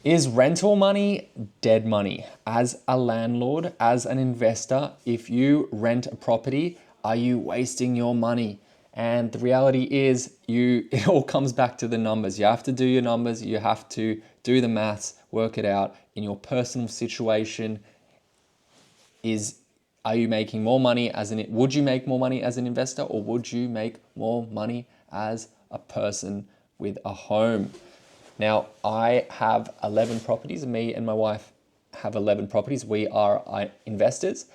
Is rental money dead money? As a landlord, as an investor, if you rent a property, are you wasting your money? And the reality is it all comes back to the numbers. You have to do your numbers, you have to do the maths, work it out in your personal situation. Is Are you making more money would you make more money as an investor, or would you make more money as a person with a home? Now, I have 11 properties. Me and my wife have 11 properties. We are investors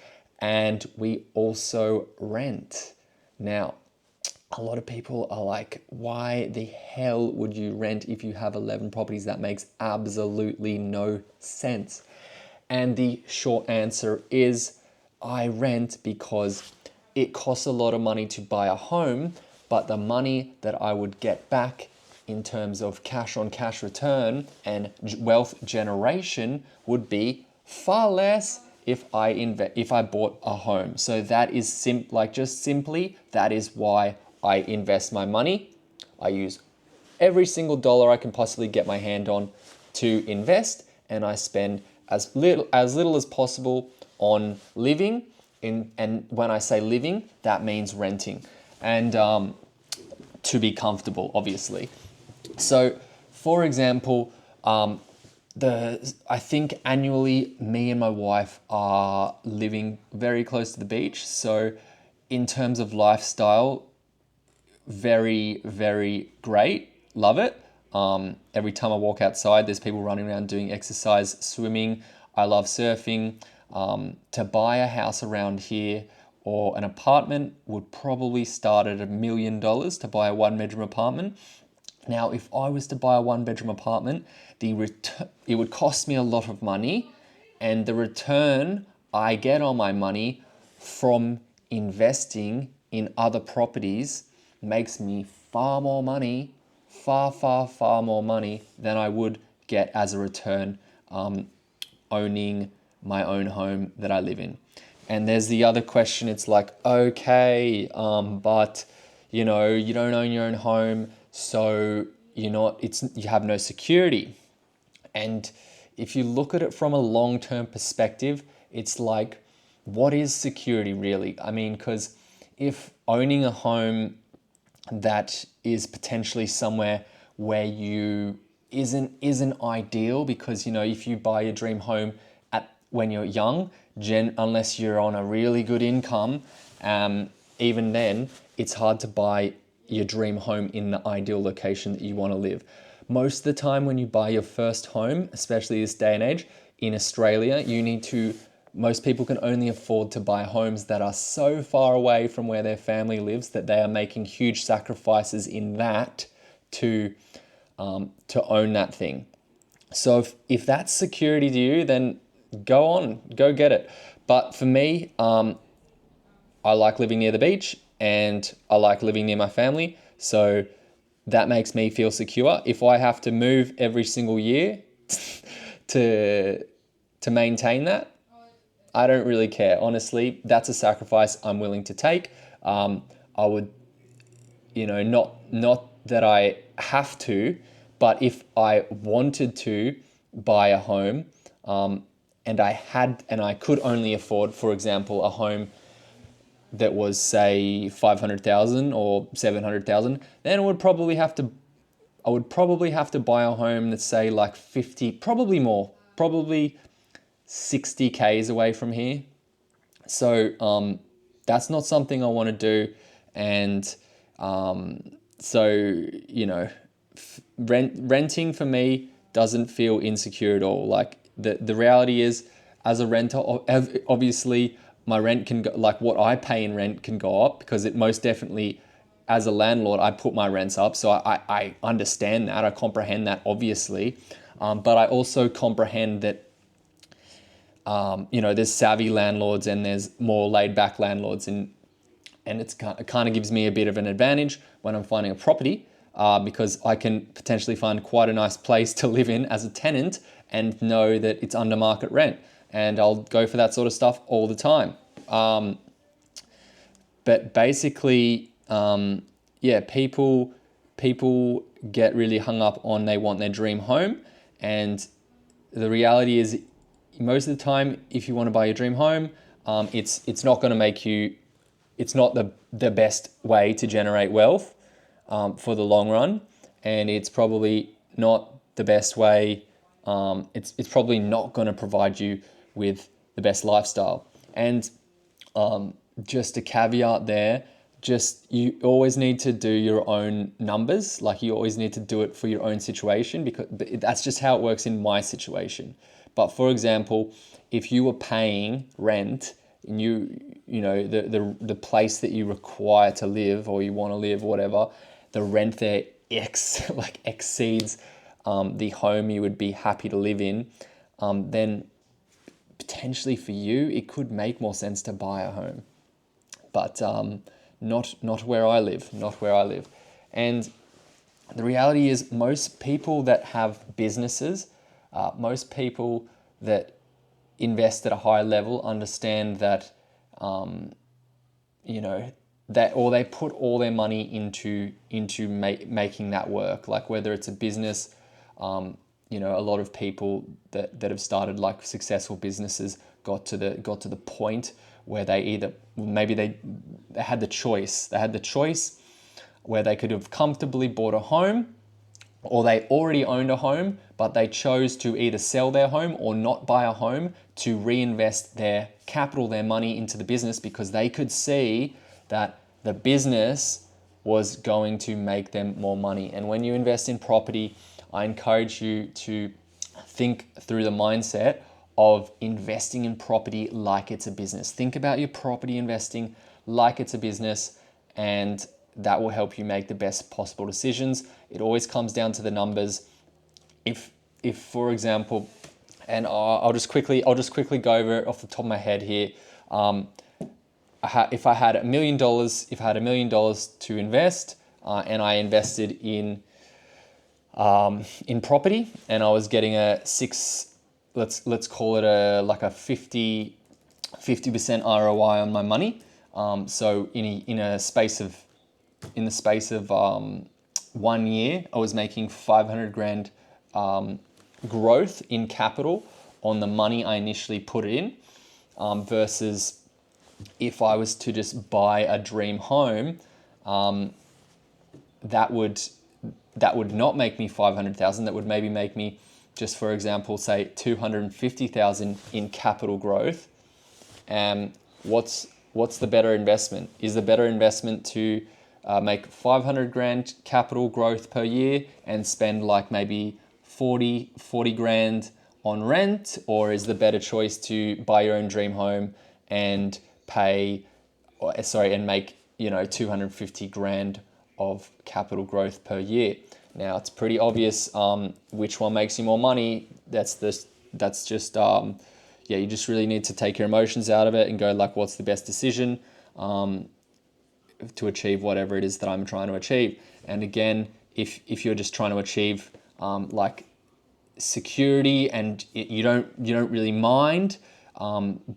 and we also rent. Now, a lot of people are like, why the hell would you rent if you have 11 properties? That makes absolutely no sense. And the short answer is I rent because it costs a lot of money to buy a home, but the money that I would get back in terms of cash on cash return and wealth generation would be far less if I bought a home. So that is simply that is why I invest my money. I use every single dollar I can possibly get my hand on to invest, and I spend as little as possible on living. And when I say living, that means renting, and to be comfortable, obviously. So, for example, I think annually, me and my wife are living very close to the beach. So, in terms of lifestyle, very, very great. Love it. Every time I walk outside, there's people running around doing exercise, swimming. I love surfing. To buy a house around here or an apartment would probably start at $1 million to buy a 1 bedroom apartment. Now, if I was to buy a 1 bedroom apartment, it would cost me a lot of money, and the return I get on my money from investing in other properties makes me far more money, far more money than I would get as a return owning my own home that I live in. And there's the other question. It's like, okay, but you don't own your own home, so you have no security. And if you look at it from a long-term perspective, it's like, what is security really? I mean, because if owning a home that is potentially somewhere where you isn't ideal, because if you buy your dream home when you're young, unless you're on a really good income, even then it's hard to buy your dream home in the ideal location that you want to live. Most of the time when you buy your first home, especially this day and age in Australia, most people can only afford to buy homes that are so far away from where their family lives that they are making huge sacrifices in that to own that thing. So if that's security to you, then go get it. But for me, I like living near the beach and I like living near my family. So that makes me feel secure. If I have to move every single year to maintain that, I don't really care. Honestly, that's a sacrifice I'm willing to take. I would, not that I have to, but if I wanted to buy a home, and I could only afford, for example, a home that was say 500,000 or 700,000, then I would probably have to buy a home that's say like 50, probably more, probably 60 Ks away from here. So that's not something I want to do. And so, renting for me doesn't feel insecure at all. Like the reality is, as a renter, obviously my rent can go, like what I pay in rent can go up, because it most definitely, as a landlord, I put my rents up. So I understand that, I comprehend that, obviously. But I also comprehend that there's savvy landlords and there's more laid back landlords, and it kind of gives me a bit of an advantage when I'm finding a property, because I can potentially find quite a nice place to live in as a tenant and know that it's under market rent, and I'll go for that sort of stuff all the time. But basically, people get really hung up on they want their dream home, and the reality is, most of the time, if you want to buy your dream home, it's not going to make you. It's not the best way to generate wealth for the long run, and it's probably not the best way. It's probably not going to provide you with the best lifestyle. And just a caveat there, just you always need to do your own numbers. Like, you always need to do it for your own situation, because that's just how it works in my situation. But for example, if you were paying rent and you know the place that you require to live, or you want to live, whatever, the rent there exceeds the home you would be happy to live in, then potentially for you it could make more sense to buy a home. But not where I live, And the reality is, most people that have businesses, most people that invest at a high level understand that, that, or they put all their money into making that work. Like, whether it's a business, a lot of people that have started like successful businesses got to the point where they either, maybe they had the choice. They had the choice where they could have comfortably bought a home, or they already owned a home, but they chose to either sell their home or not buy a home to reinvest their capital, their money into the business, because they could see that the business was going to make them more money. And when you invest in property, I encourage you to think through the mindset of investing in property like it's a business. Think about your property investing like it's a business, and that will help you make the best possible decisions. It always comes down to the numbers. If for example, and I'll just quickly go over it off the top of my head here. If I had $1 million, to invest, and I invested in property, and I was getting a let's call it a 50% ROI on my money. So in the space of 1 year, I was making 500 grand growth in capital on the money I initially put in, versus if I was to just buy a dream home, that would not make me 500,000. That would maybe make me, just for example, say 250,000 in capital growth. And what's the better investment? Is the better investment to make 500 grand capital growth per year and spend like maybe 40 grand on rent? Or is the better choice to buy your own dream home and make 250 grand of capital growth per year? Now, it's pretty obvious which one makes you more money. You just really need to take your emotions out of it and go like, what's the best decision to achieve whatever it is that I'm trying to achieve. And again, if you're just trying to achieve like security, and you don't really mind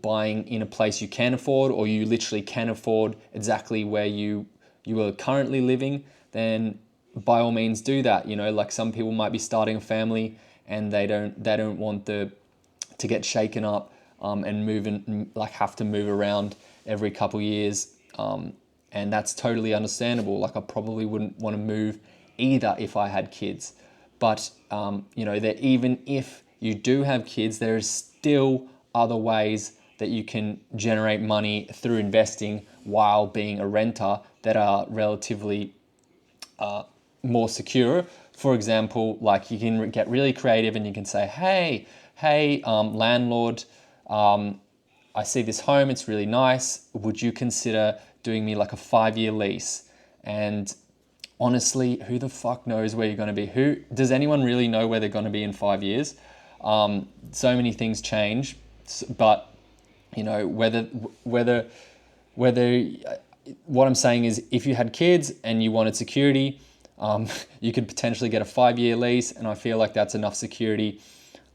buying in a place you can afford, or you literally can afford exactly where you are currently living, then by all means do that. Like, some people might be starting a family and they don't want to get shaken up and have to move around every couple years, and that's totally understandable. Like, I probably wouldn't want to move either if I had kids. But that even if you do have kids, there is still other ways that you can generate money through investing while being a renter that are relatively more secure. For example, like, you can get really creative and you can say, hey, landlord, I see this home, it's really nice. Would you consider doing me like a 5-year lease? And honestly, who the fuck knows where you're going to be? Does anyone really know where they're going to be in 5 years? So many things change, but whether what I'm saying is, if you had kids and you wanted security, you could potentially get a 5-year lease, and I feel like that's enough security,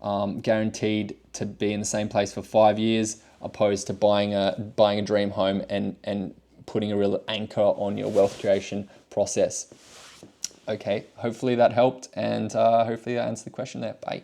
guaranteed to be in the same place for 5 years, opposed to buying a dream home and putting a real anchor on your wealth creation process. Okay, hopefully that helped, and hopefully that answered the question there. Bye.